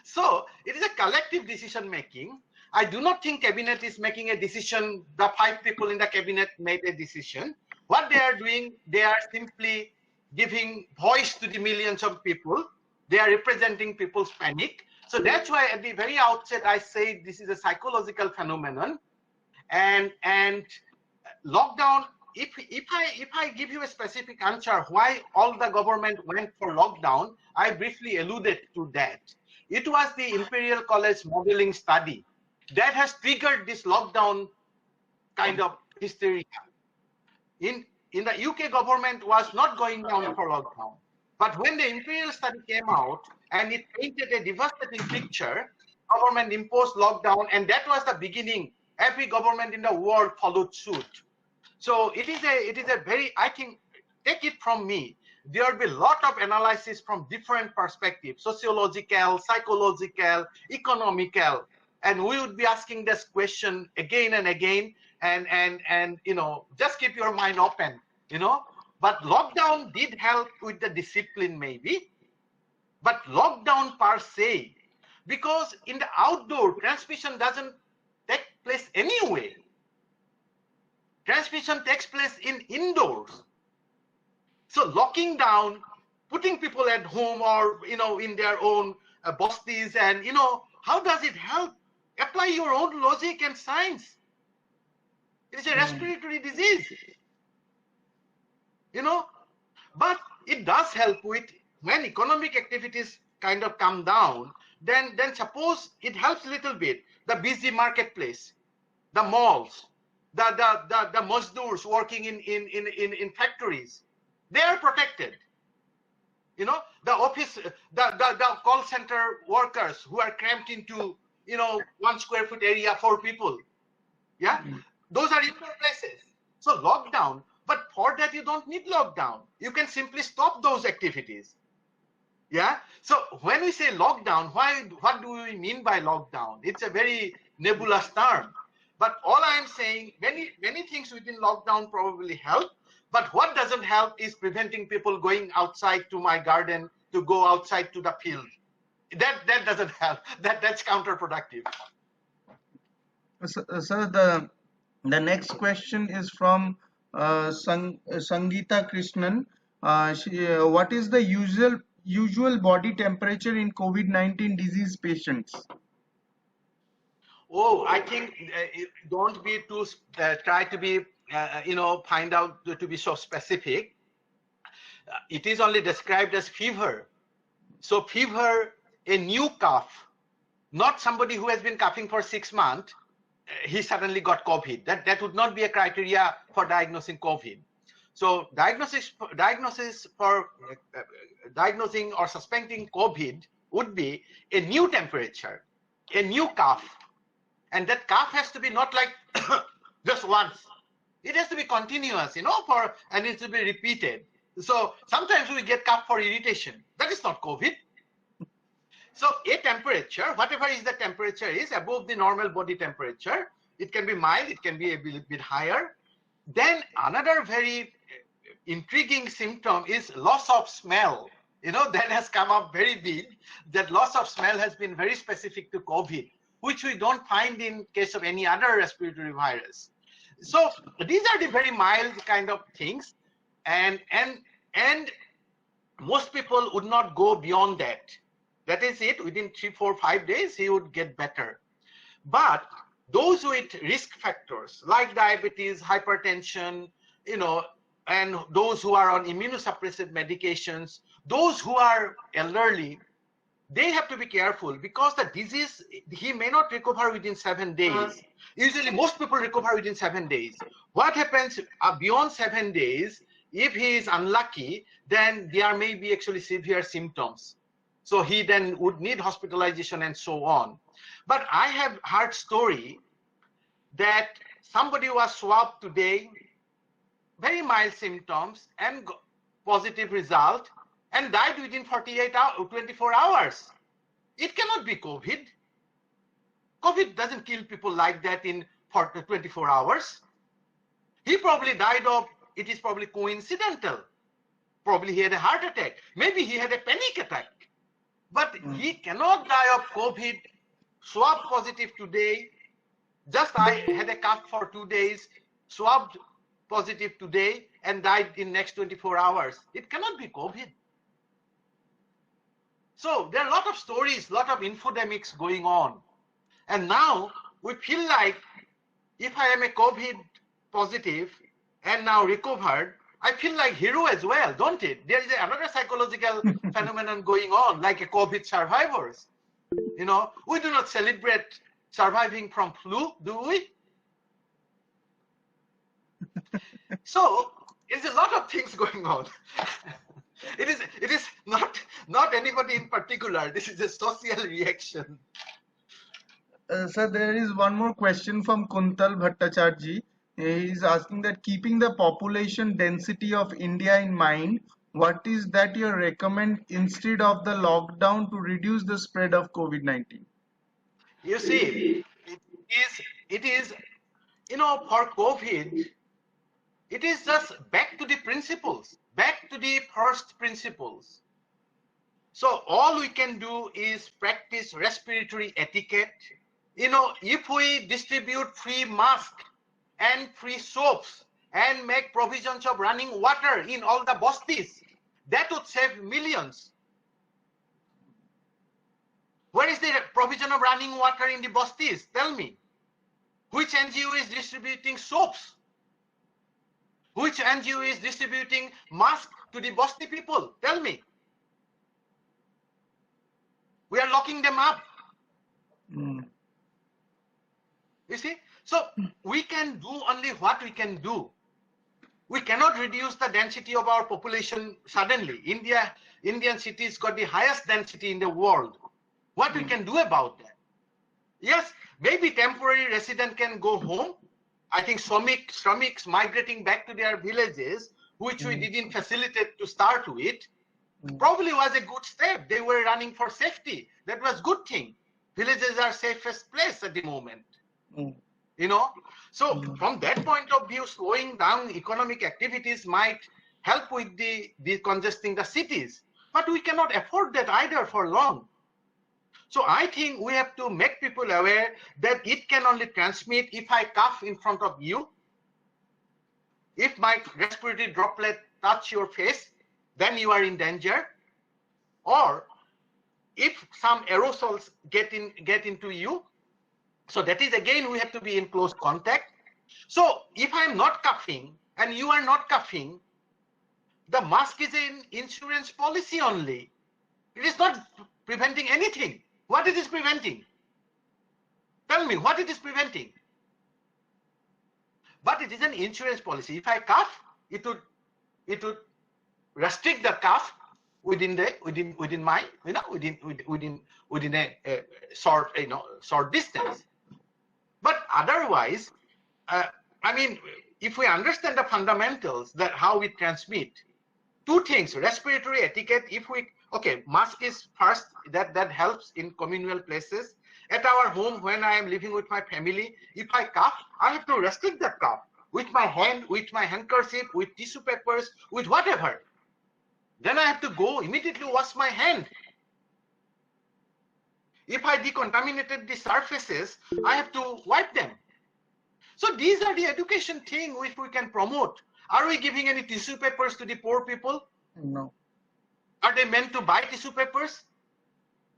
So it is a collective decision making. I do not think cabinet is making a decision. The 5 people in the cabinet made a decision. What they are doing, they are simply giving voice to the millions of people. They are representing people's panic. So that's why at the very outset I say this is a psychological phenomenon. And lockdown, if I give you a specific answer why all the government went for lockdown, I briefly alluded to that. It was the Imperial College modeling study that has triggered this lockdown kind of hysteria. In the UK, government was not going down for lockdown. But when the Imperial study came out and it painted a devastating picture, government imposed lockdown, and that was the beginning. Every government in the world followed suit. So it is a very, I think, take it from me, there will be a lot of analysis from different perspectives, sociological, psychological, economical, and we would be asking this question again and again, and just keep your mind open, But lockdown did help with the discipline maybe, but lockdown per se because in the outdoor, transmission doesn't take place anyway. Transmission takes place in indoors. So locking down, putting people at home or, in their own bastis, and, how does it help? Apply your own logic and science. It is a respiratory disease, but it does help with when economic activities kind of come down, then suppose it helps a little bit. The busy marketplace, the malls, the mazdurs working in factories, they are protected. The office, the call center workers who are cramped into 1 square foot area, 4 people. Yeah, those are indoor places. So lockdown, but for that you don't need lockdown. You can simply stop those activities. Yeah. So when we say lockdown, what do we mean by lockdown? It's a very nebulous term. But all I am saying, many things within lockdown probably help. But what doesn't help is preventing people going outside to my garden, to go outside to the field. That doesn't help. That's counterproductive. So, the next question is from Sangeeta Krishnan. What is the usual body temperature in COVID-19 disease patients? Oh, I think don't be too try to be find out to be so specific. It is only described as fever. So fever, a new cough, not somebody who has been coughing for 6 months. He suddenly got COVID. That would not be a criteria for diagnosing COVID. So diagnosis for diagnosing or suspecting COVID would be a new temperature, a new cough, and that cough has to be not like just once. It has to be continuous, and it needs to be repeated. So sometimes we get cough for irritation. That is not COVID. So a temperature, whatever is the temperature, is above the normal body temperature. It can be mild, it can be a little bit higher. Then another very intriguing symptom is loss of smell. That has come up very big. That loss of smell has been very specific to COVID, which we don't find in case of any other respiratory virus. So these are the very mild kind of things, and most people would not go beyond that. That is it. Within 3, 4, 5 days, he would get better. But those with risk factors like diabetes, hypertension, and those who are on immunosuppressive medications, those who are elderly, they have to be careful, because the disease, he may not recover within 7 days. Usually most people recover within 7 days. What happens beyond 7 days, if he is unlucky, then there may be actually severe symptoms. So he then would need hospitalization and so on. But I have heard story that somebody was swabbed today, very mild symptoms and positive result, and died within 24 hours. It cannot be COVID. COVID doesn't kill people like that in 24 hours. He probably died of, it is probably coincidental. Probably he had a heart attack. Maybe he had a panic attack. But he cannot die of COVID, swab positive today. Just I had a cough for 2 days, swabbed positive today, and died in next 24 hours. It cannot be COVID. So there are a lot of stories, a lot of infodemics going on. And now we feel like if I am a COVID positive and now recovered, I feel like hero as well, don't it? There is another psychological phenomenon going on, like a COVID survivors. We do not celebrate surviving from flu, do we? So it's a lot of things going on. It is not anybody in particular. This is a social reaction. Sir, there is one more question from Kuntal Bhattacharjee. He is asking that, keeping the population density of India in mind, what is that you recommend instead of the lockdown to reduce the spread of COVID-19? You see, it is for COVID, it is just back to the principles, back to the first principles. So all we can do is practice respiratory etiquette. You know, if we distribute free masks and free soaps and make provisions of running water in all the bastis, that would save millions. Where is the provision of running water in the bastis? Tell me. Which NGO is distributing soaps? Which NGO is distributing masks to the basti people? Tell me. We are locking them up. You see? So we can do only what we can do. We cannot reduce the density of our population suddenly. Indian cities got the highest density in the world. What we can do about that? Yes, maybe temporary resident can go home. I think Shramiks migrating back to their villages, which we didn't facilitate to start with, probably was a good step. They were running for safety. That was good thing. Villages are safest place at the moment. You know, so from that point of view, slowing down economic activities might help with the decongesting the cities, but we cannot afford that either for long. So I think we have to make people aware that it can only transmit if I cough in front of you. If my respiratory droplet touch your face, then you are in danger. Or if some aerosols get into you, so that is again we have to be in close contact. So if I am not coughing and you are not coughing, the mask is an insurance policy only. It is not preventing anything. What it is preventing? Tell me what it is preventing. But it is an insurance policy. If I cough, it would restrict the cough within my within a short distance. But otherwise, I mean, if we understand the fundamentals that how we transmit, two things: respiratory etiquette. If we mask is first, that helps in communal places. At our home, when I am living with my family, if I cough, I have to restrict that cough with my hand, with my handkerchief, with tissue papers, with whatever. Then I have to go immediately wash my hand. If I decontaminated the surfaces, I have to wipe them. So these are the education things which we can promote. Are we giving any tissue papers to the poor people? No. Are they meant to buy tissue papers?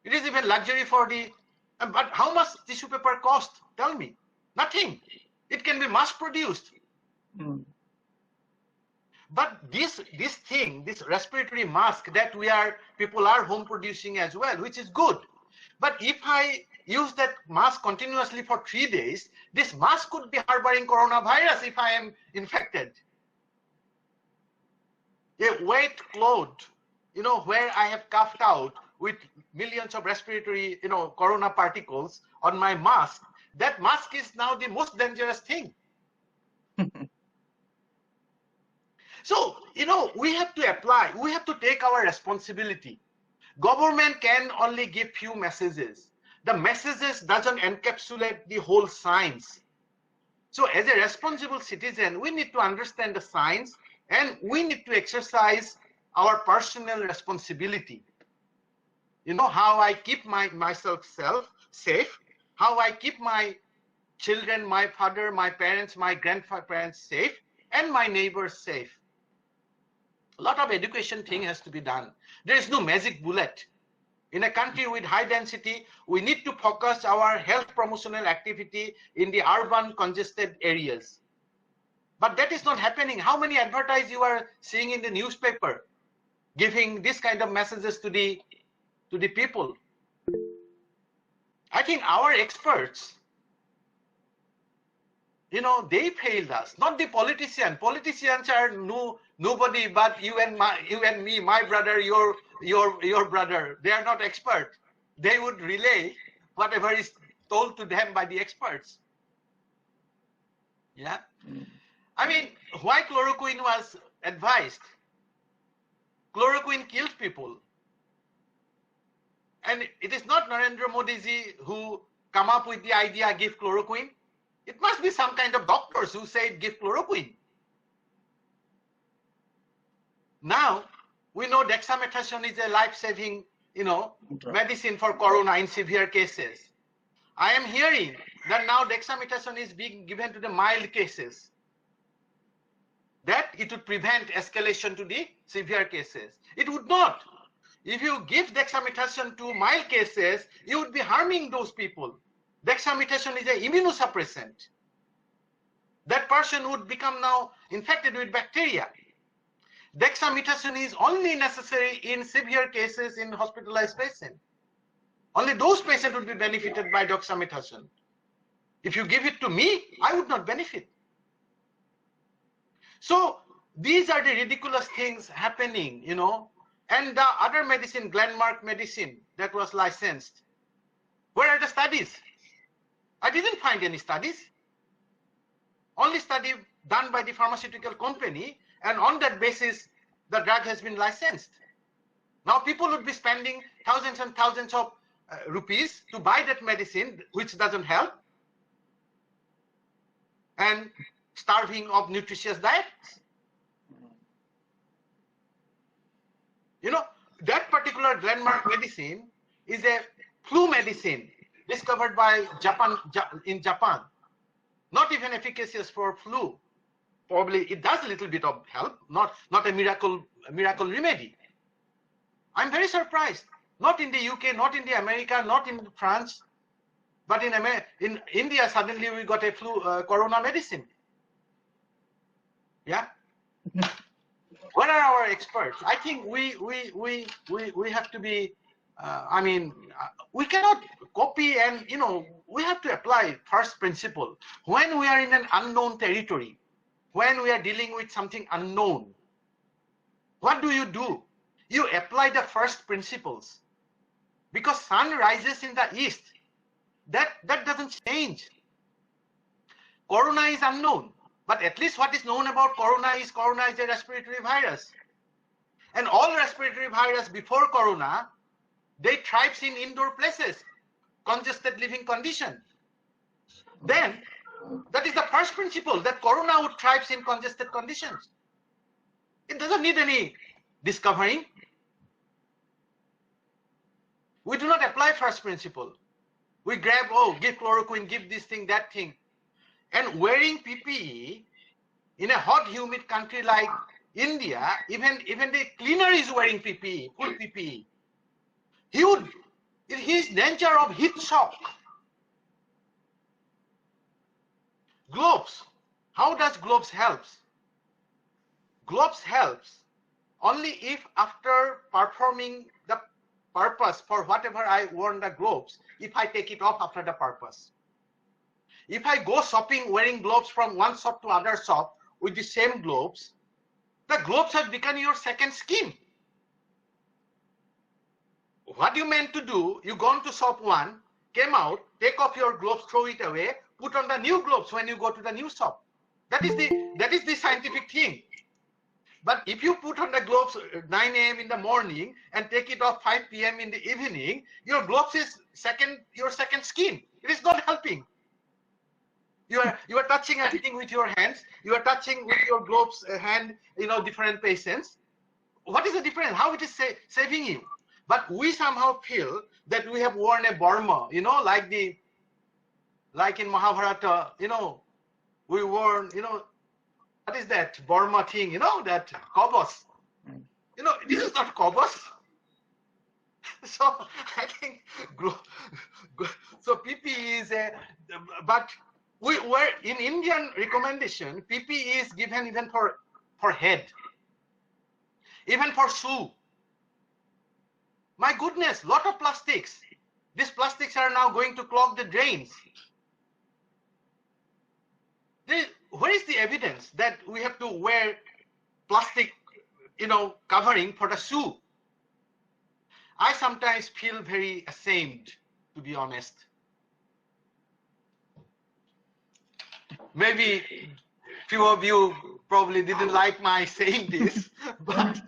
It is even luxury for the, but how much tissue paper cost? Tell me. Nothing. It can be mass produced. But this respiratory mask that people are home producing as well, which is good. But if I use that mask continuously for 3 days, this mask could be harboring coronavirus if I am infected. A wet cloth, where I have coughed out with millions of respiratory, corona particles on my mask, that mask is now the most dangerous thing. So, we have to apply, we have to take our responsibility. Government can only give few messages. The messages doesn't encapsulate the whole science. So as a responsible citizen, we need to understand the science and we need to exercise our personal responsibility. How I keep myself safe, how I keep my children, my father, my parents, my grandparents safe, and my neighbors safe. A lot of education thing has to be done. There is no magic bullet. In a country with high density, we need to focus our health promotional activity in the urban congested areas. But that is not happening. How many advertisements you are seeing in the newspaper giving this kind of messages to the people? I think our experts, they failed us, not the politicians. Politicians are nobody but you and me, my brother, your brother. They are not expert. They would relay whatever is told to them by the experts. Yeah. I mean, why chloroquine was advised? Chloroquine killed people. And it is not Narendra Modi ji who come up with the idea, give chloroquine. It must be some kind of doctors who said give chloroquine. Now, we know dexamethasone is a life-saving medicine for corona in severe cases. I am hearing that now dexamethasone is being given to the mild cases, that it would prevent escalation to the severe cases. It would not. If you give dexamethasone to mild cases, you would be harming those people. Dexamethasone is an immunosuppressant. That person would become now infected with bacteria. Dexamethasone is only necessary in severe cases in hospitalized patients. Only those patients would be benefited by dexamethasone. If you give it to me, I would not benefit. So these are the ridiculous things happening, And the other medicine, landmark medicine, that was licensed. Where are the studies? I didn't find any studies. Only study done by the pharmaceutical company, and on that basis, the drug has been licensed. Now people would be spending thousands and thousands of rupees to buy that medicine, which doesn't help, and starving of nutritious diets. That particular landmark medicine is a flu medicine discovered by in Japan. Not even efficacious for flu. Probably it does a little bit of help, not a miracle remedy. I'm very surprised. Not in the UK, not in the America, not in France, but in India, suddenly we got a flu corona medicine. Yeah. What are our experts? I think we have to be. We cannot copy, and we have to apply first principle. When we are in an unknown territory, when we are dealing with something unknown, what do? You apply the first principles, because sun rises in the east. That doesn't change. Corona is unknown, but at least what is known about corona is a respiratory virus, and all respiratory virus before corona, they thrives in indoor places, congested living condition. Then that is the first principle, that corona would thrive in congested conditions. It doesn't need any discovering. We do not apply first principle. We grab, give chloroquine, give this thing, that thing. And wearing PPE in a hot, humid country like India, even the cleaner is wearing PPE, full PPE. He is danger of heat shock. Gloves. How does gloves help? Gloves helps only if after performing the purpose for whatever I worn the gloves, if I take it off after the purpose. If I go shopping wearing gloves from one shop to other shop with the same gloves, the gloves have become your second skin. What you meant to do, you gone to shop one, came out, take off your gloves, throw it away, put on the new gloves when you go to the new shop. That is the scientific thing. But if you put on the gloves 9 a.m. in the morning and take it off 5 p.m. in the evening, your gloves is your second skin. It is not helping. You are touching everything with your hands. You are touching with your gloves hand, different patients. What is the difference? How it is saving you? But we somehow feel that we have worn a Burma, like in Mahabharata, we wore, what is that Burma thing, that kobos. This is not kobos. So I think, so PPE is but we were in Indian recommendation, PPE is given even for head, even for shoe. My goodness, lot of plastics. These plastics are now going to clog the drains. Where is the evidence that we have to wear plastic, covering for the shoe? I sometimes feel very ashamed, to be honest. Maybe few of you probably didn't like my saying this, but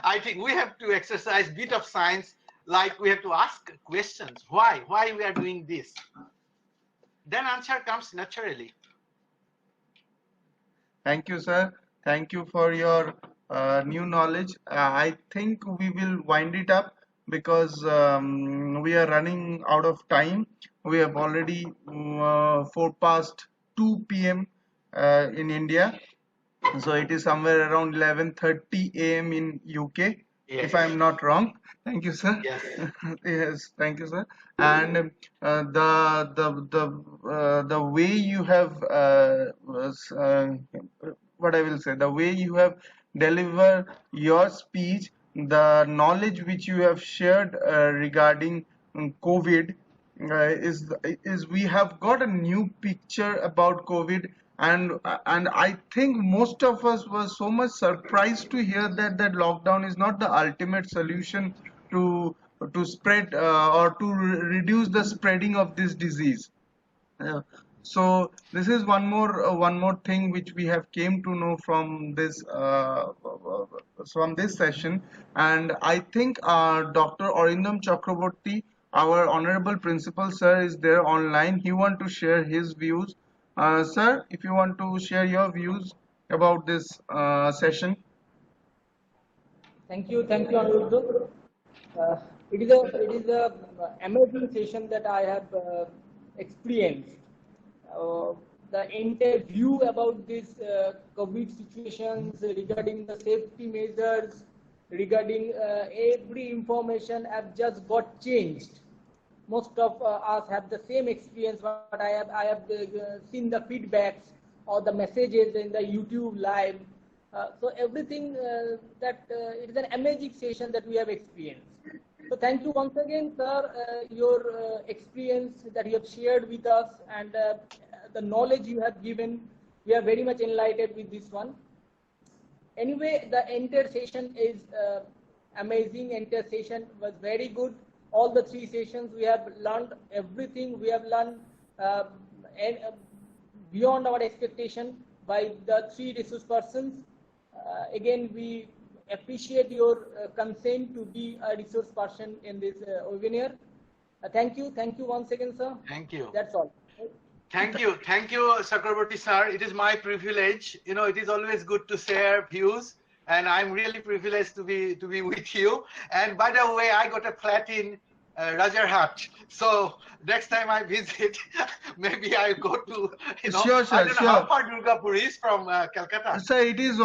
I think we have to exercise bit of science, like we have to ask questions. Why we are doing this? Then answer comes naturally. Thank you, sir. Thank you for your new knowledge. I think we will wind it up. because we are running out of time. We have already 4 past 2 p.m. In India, so it is somewhere around 11:30 a.m. in UK, Yes. if I am not wrong. Thank you, sir. Yes. Yes, thank you, sir. And the way you have what I will say, the way you have delivered your speech, the knowledge which you have shared regarding COVID is we have got a new picture about COVID, and I think most of us were so much surprised to hear that lockdown is not the ultimate solution to spread or to reduce the spreading of this disease. Yeah. So this is one more thing which we have came to know from this session, and I think Dr. Arindam Chakraborty, our honorable principal sir, is there online. He want to share his views. Sir, if you want to share your views about this session. Thank you, Aniruddha. It is a amazing session that I have experienced. Uh, the entire view about this COVID situations, regarding the safety measures, regarding every information have just got changed. Most of us have the same experience, but I have seen the feedbacks or the messages in the YouTube live. So everything it is an amazing session that we have experienced. So thank you once again, sir, your experience that you have shared with us, and the knowledge you have given. We are very much enlightened with this one. Anyway, the entire session is amazing. Entire session was very good. All the 3 sessions we have learned everything. We have learned and, beyond our expectation by the 3 resource persons. Again, we appreciate your consent to be a resource person in this webinar. Thank you once again, sir. Thank you. That's all. Thank you, Chakraborty sir. It is my privilege. You know, it is always good to share views, and I'm really privileged to be with you. And by the way, I got a flat in Rajarhat. So next time I visit, maybe I go to, Sure, sir, I don't know how far Durgapur is from Calcutta. Sir, it is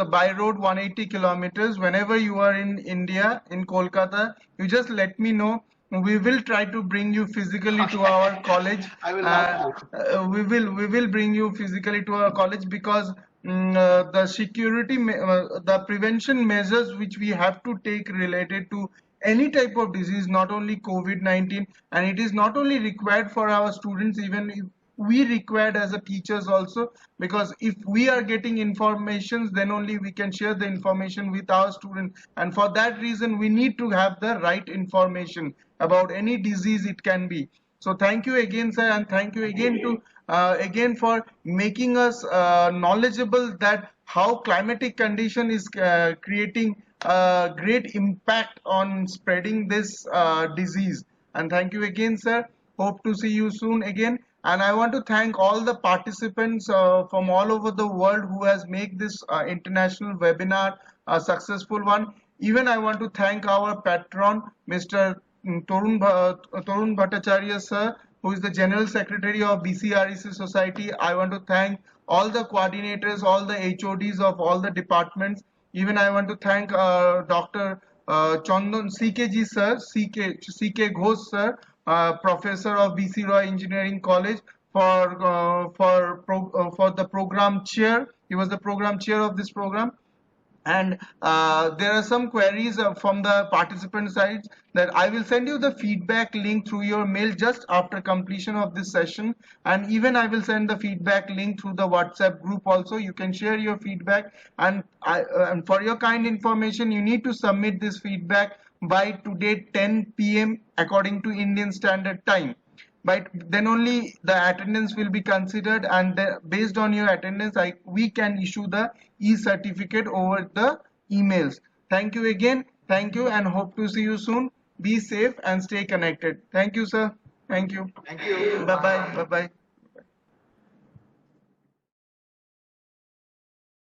by road 180 kilometers. Whenever you are in India, in Kolkata, you just let me know. We will try to bring you physically to our college. I will love to. We will bring you physically to our college, because the the prevention measures which we have to take related to any type of disease, not only COVID-19, and it is not only required for our students, even if we required as a teachers also, because if we are getting informations, then only we can share the information with our students, and for that reason we need to have the right information about any disease it can be. So thank you again, sir, and thank you again to again for making us knowledgeable that how climatic condition is creating a great impact on spreading this disease. And thank you again, sir. Hope to see you soon again. And I want to thank all the participants from all over the world who has made this international webinar a successful one. Even I want to thank our patron, Mr. Torun Bhattacharya sir, who is the General Secretary of BCREC Society. I want to thank all the coordinators, all the HODs of all the departments. Even I want to thank Dr. Chandan CKG sir, CK Ghosh sir, professor of BC Roy Engineering College, for the program chair. He was the program chair of this program. And there are some queries from the participant sides that I will send you the feedback link through your mail just after completion of this session, and even I will send the feedback link through the WhatsApp group also. You can share your feedback, and for your kind information, you need to submit this feedback by today 10 p.m. according to Indian Standard Time. But then only the attendance will be considered, and based on your attendance we can issue the e-certificate over the emails. Thank you again. Thank you, and hope to see you soon. Be safe and stay connected. Thank you, sir. Thank you. Thank you. Bye bye. Bye bye.